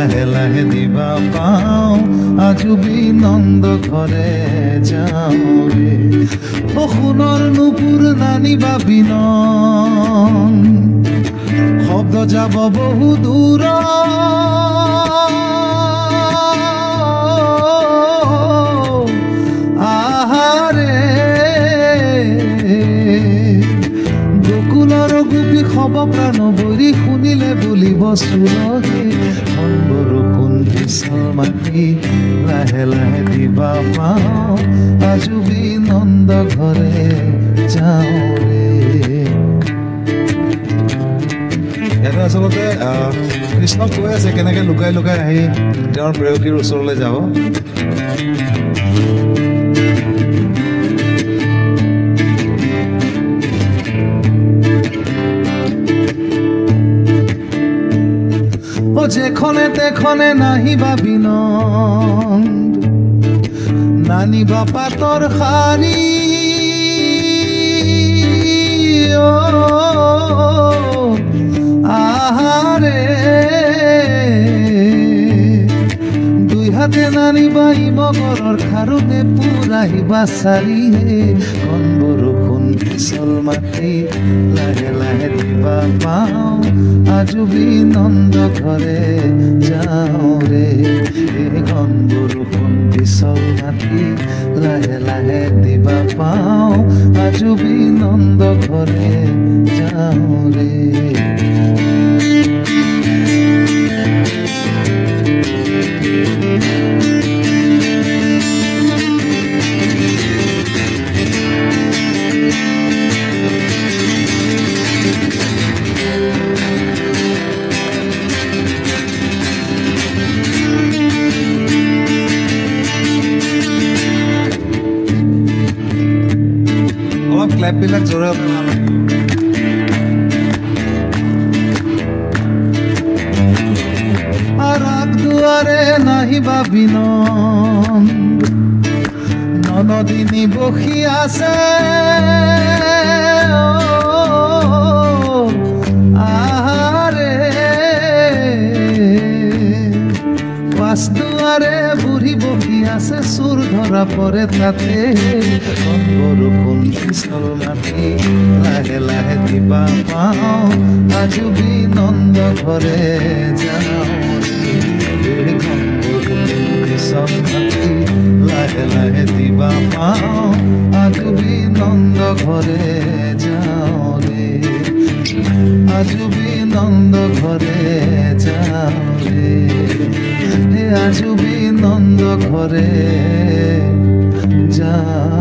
লাহে লাহে দিবা পাওঁ আজুবি নন্দ ঘৰে যাওঁ ৰে অ সোণৰ নুপুৰ নানিবা বিনন শব্দ যাব বহু দূৰ আহাৰে গোকুলৰ গোপী খব প্ৰাণ বৰি শুনিলে বুলিব চুৰহে মন বৰষুণ পিছল মাটি লাহে লাহে দিবা পাওঁ আজুবি নন্দ ঘৰে যাওঁ ৰে এটা আচলতে কৃষ্ণক কৈ আছে কেনেকে লুকাই লুকাই আহি তেওঁৰ প্ৰেয়সীৰ ওচৰলৈ যাব ও যেখনে তেখনে নাহিবা বিনন্দ নানিবা পাতৰ শাৰী আহাৰে দুই হাতে নানিবা ইমগৰৰ খাৰুনে পুৰাহিবা চাৰিহে কণ বৰষুণ পিছল মাটি লাহে লাহে দিবা পাওঁ আজুবি নন্দ ঘৰে যাওঁ ৰে কণ বৰষুণ পিছল মাটি লাহে লাহে দিবা পাওঁ আজুবি নন্দ ঘৰে যাওঁ ৰে ক্লাপ বিলাক জোৰে আৰাগ দুৱাৰে নাহিবা বিনন্দ ননদিনী বসি আছে আহাৰে পাঁচ দুৱাৰে বুঢ়ী বহি আছে চুৰ ধৰা পৰে তাতে বৰষুণ পিছল মাটি লাহে লাহে দিবা পাওঁ আজুবি নন্দ ঘৰে যাওঁ বৰষুণ পিছল মাটি লাহে লাহে দিবা পাওঁ আজুবি নন্দ ঘৰে যাওঁ ৰে আজুবি নন্দ ঘৰে যাওঁ ৰে আজুবি নন্দ ঘৰে যাওঁ